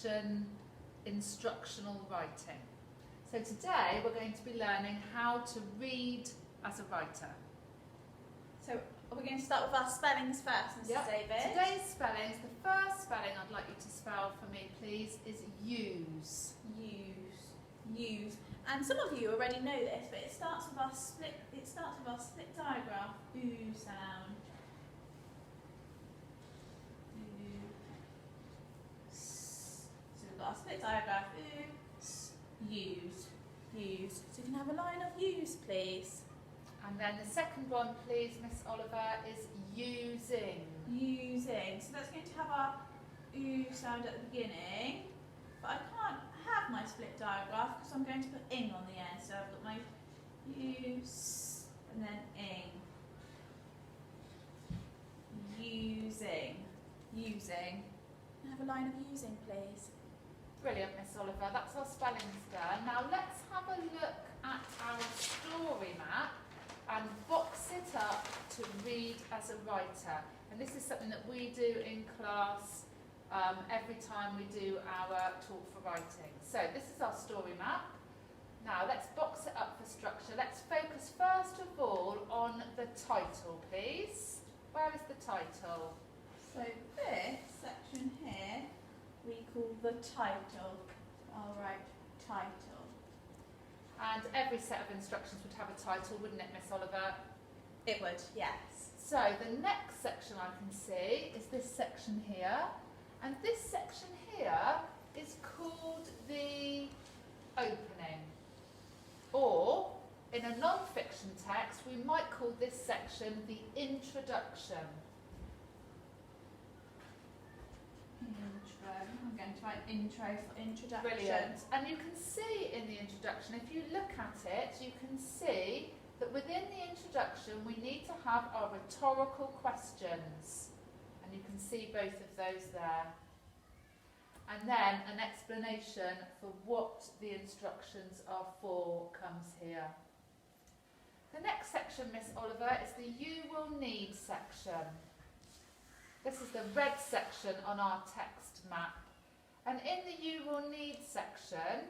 section instructional writing. So today we're going to be learning how to read as a writer. So are we going to start with our spellings first, Mrs. David? Today's spellings, the first spelling I'd like you to spell for me please is use. Use. And some of you already know this, but it starts with our split diagraph, oo sound. Oo. So we've got our split diagraph, oo, use. So you can have a line of use, please. And then the second one, please, Miss Oliver, is using. So that's going to have our oo sound at the beginning, but I can't have my split diagraph because I'm going to put ing on the end. So I've got my use and then ing. Using. Can I have a line of using, please? Brilliant, Miss Oliver. That's our spellings done. Now let's have a look at our story map and box it up to read as a writer. And this is something that we do in class every time we do our talk for writing. So this is our story map. Now let's box it up for structure. Let's focus first of all on the title, please. Where is the title? So this section here we call the title. I'll write title. And every set of instructions would have a title, wouldn't it, Miss Oliver? It would, yes. So the next section I can see is this section here. And this section here is called the opening. Or, in a non-fiction text, we might call this section the introduction. Intro. I'm going to write intro for introduction. Brilliant. And you can see in the introduction, if you look at it, you can see that within the introduction we need to have our rhetorical questions. And you can see both of those there. And then an explanation for what the instructions are for comes here. The next section, Miss Oliver, is the you will need section. This is the red section on our text map. And in the you will need section,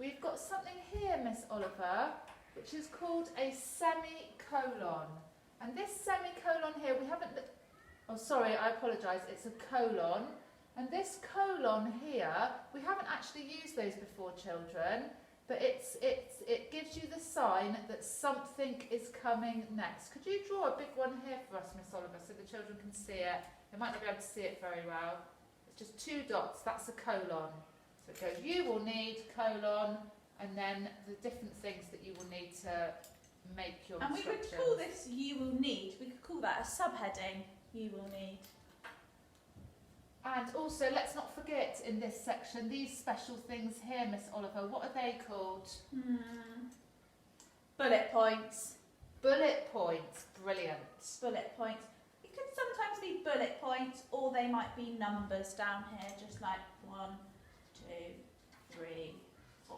we've got something here, Miss Oliver, which is called a semicolon. And this semicolon here, we haven't, oh sorry, I apologise, it's a colon. And this colon here, we haven't actually used those before, children, but it gives you the sign that something is coming next. Could you draw a big one here for us, Miss Oliver, so the children can see it? They might not be able to see it very well. It's just 2 dots, that's a colon. So it goes, you will need, colon, and then the different things that you will need to make your instructions. And we could call this you will need, we could call that a subheading, you will need. And also, let's not forget in this section, these special things here, Miss Oliver, what are they called? Bullet points. Bullet points, brilliant. Bullet points. It could sometimes be bullet points, or they might be numbers down here, just like 1, 2, 3, 4.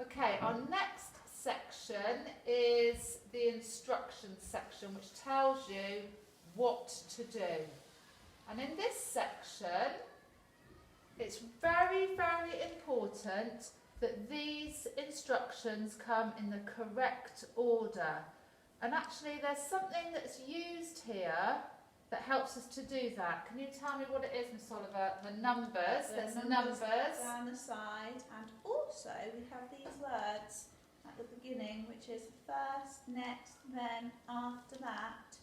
Okay, our next section is the instructions section, which tells you what to do. And in this section, it's very, very important that these instructions come in the correct order. And actually, there's something that's used here that helps us to do that. Can you tell me what it is, Miss Oliver? The numbers. There's numbers down the side, and also we have these words at the beginning, which is first, next, then, after that.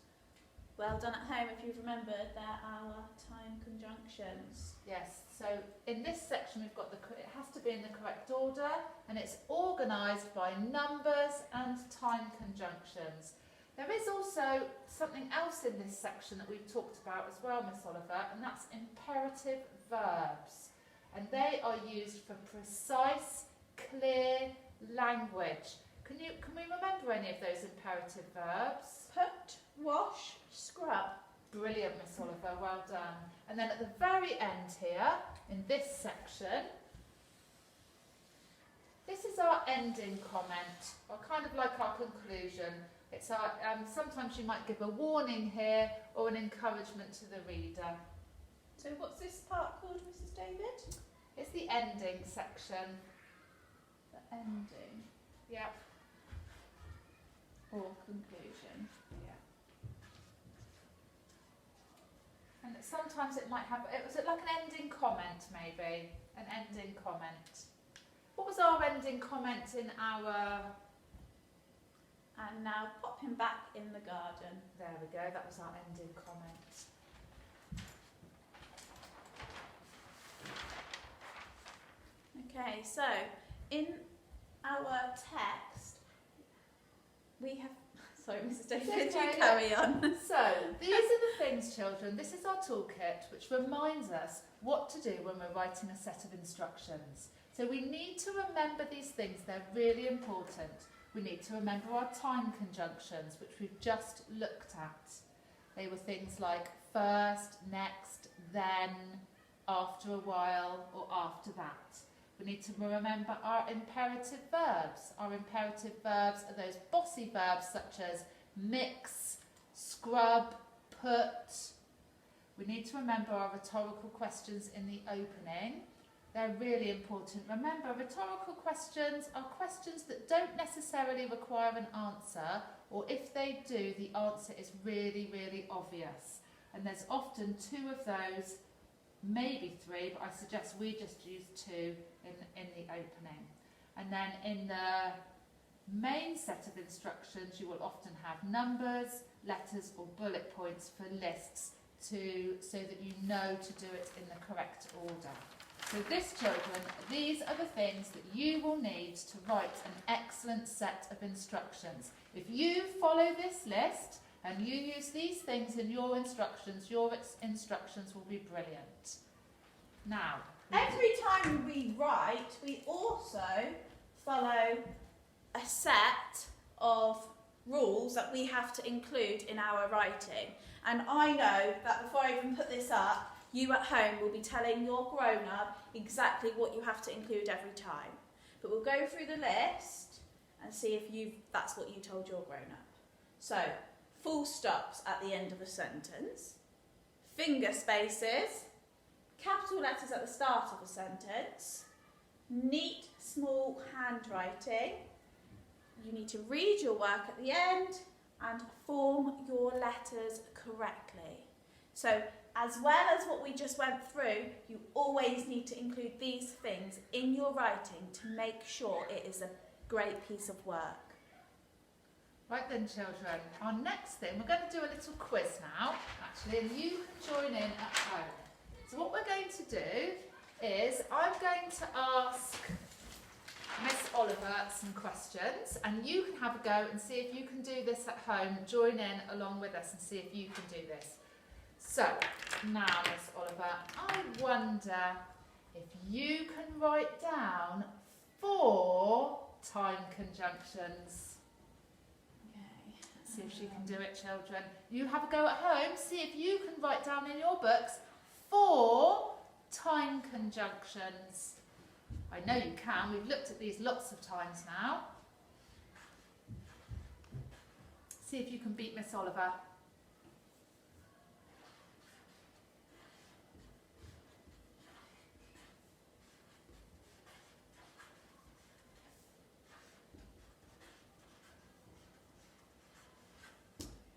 Well done at home if you've remembered, they're our time conjunctions. Yes, so in this section we've got it has to be in the correct order, and it's organised by numbers and time conjunctions. There is also something else in this section that we've talked about as well, Miss Oliver, and that's imperative verbs. And they are used for precise, clear language. Can we remember any of those imperative verbs? Put, wash, scrub. Brilliant, Miss Oliver, well done. And then at the very end here, in this section, this is our ending comment, or kind of like our conclusion. It's our, sometimes you might give a warning here, or an encouragement to the reader. So what's this part called, Mrs. David? It's the ending section. The ending. Yeah. Or conclusion. Yeah. And sometimes it might have, was it like an ending comment maybe? An ending comment. What was our ending comment in our... And now pop him back in the garden. There we go, that was our ending comment. Okay, so in our text, we have... Sorry, Mrs. David, It's you okay. carry on. So, these are the things, children. This is our toolkit, which reminds us what to do when we're writing a set of instructions. So we need to remember these things. They're really important. We need to remember our time conjunctions, which we've just looked at. They were things like first, next, then, after a while, or after that. We need to remember our imperative verbs. Our imperative verbs are those bossy verbs such as mix, scrub, put. We need to remember our rhetorical questions in the opening. They're really important. Remember, rhetorical questions are questions that don't necessarily require an answer, or if they do, the answer is really, really obvious. And there's often 2 of those, maybe 3, but I suggest we just use 2 in the opening. And then in the main set of instructions, you will often have numbers, letters, or bullet points for lists so that you know to do it in the correct order. So this, children, these are the things that you will need to write an excellent set of instructions. If you follow this list and you use these things in your instructions will be brilliant. Now, Every time we write, we also follow a set of rules that we have to include in our writing. And I know that before I even put this up, you at home will be telling your grown-up exactly what you have to include every time. But we'll go through the list and see if that's what you told your grown-up. So, full stops at the end of a sentence, finger spaces, capital letters at the start of a sentence, neat, small handwriting. You need to read your work at the end and form your letters correctly. So, as well as what we just went through, you always need to include these things in your writing to make sure it is a great piece of work. right then, children, our next thing, we're going to do a little quiz now, actually, and you can join in at home. So what we're going to do is I'm going to ask Miss Oliver some questions, and you can have a go and see if you can do this at home. Join in along with us and see if you can do this. So, now Miss Oliver, I wonder if you can write down 4 time conjunctions. Okay. See if she can do it, children. You have a go at home. See if you can write down in your books 4 time conjunctions. I know you can. We've looked at these lots of times now. See if you can beat Miss Oliver.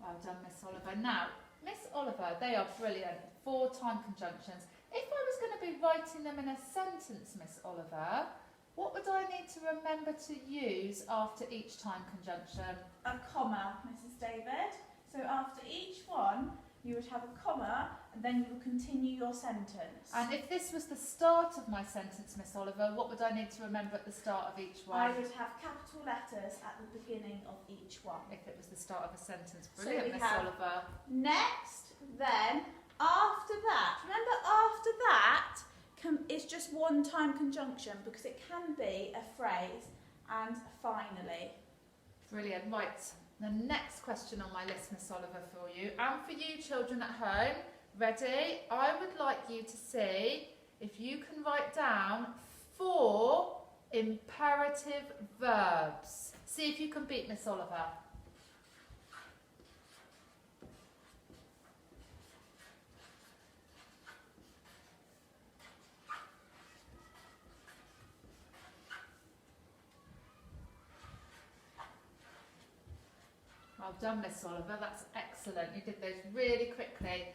Well done, Miss Oliver. Now, Miss Oliver, they are brilliant. 4 time conjunctions. If I was going to be writing them in a sentence, Miss Oliver, what would I need to remember to use after each time conjunction? A comma, Mrs. David. So after each one, you would have a comma, and then you would continue your sentence. And if this was the start of my sentence, Miss Oliver, what would I need to remember at the start of each one? I would have capital letters at the beginning of each one. If it was the start of a sentence. So Brilliant, we Miss have Oliver. Next, then, after that. Remember, after that is just one time conjunction because it can be a phrase, and finally. Brilliant. Right. The next question on my list, Miss Oliver, for you, and for you children at home. Ready? I would like you to see if you can write down 4 imperative verbs. See if you can beat Miss Oliver. Well done, Miss Oliver. That's excellent. You did those really quickly.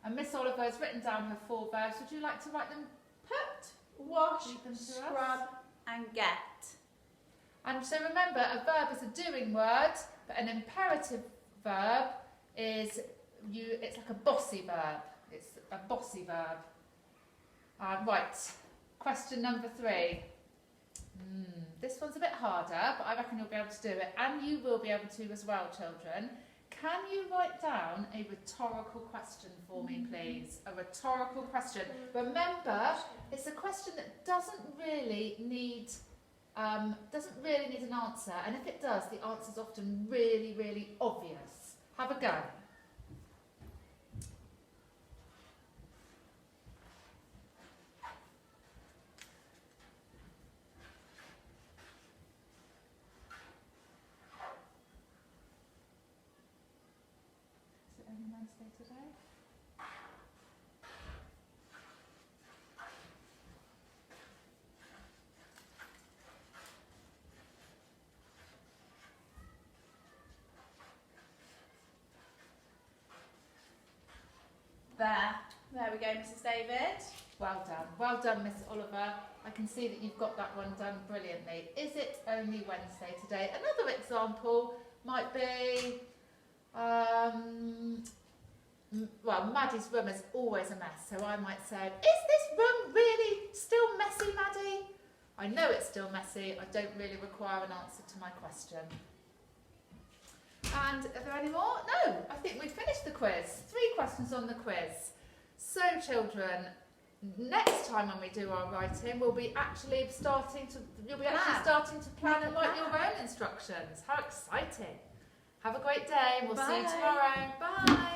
And Miss Oliver has written down her 4 verbs. Would you like to write them? Put, wash, Read them to us? scrub and get. And so remember, a verb is a doing word, but an imperative verb is it's like a bossy verb. It's a bossy verb. Right, question number 3. This one's a bit harder, but I reckon you'll be able to do it, and you will be able to as well, children. Can you write down a rhetorical question for me, please? A rhetorical question. Remember, it's a question that doesn't really need an answer, and if it does, the answer's often really, really obvious. Have a go. Is it only Wednesday today? There we go, Mrs. David. Well done, Miss Oliver. I can see that you've got that one done brilliantly. Is it only Wednesday today? Another example might be, well, Maddie's room is always a mess, so I might say, is this room really still messy, Maddie? I know it's still messy. I don't really require an answer to my question. And are there any more? No, I think we've finished the quiz. 3 questions on the quiz. So, children, next time when we do our writing, you'll be actually starting to plan and write your own instructions. How exciting! Have a great day, and we'll see you tomorrow. Bye.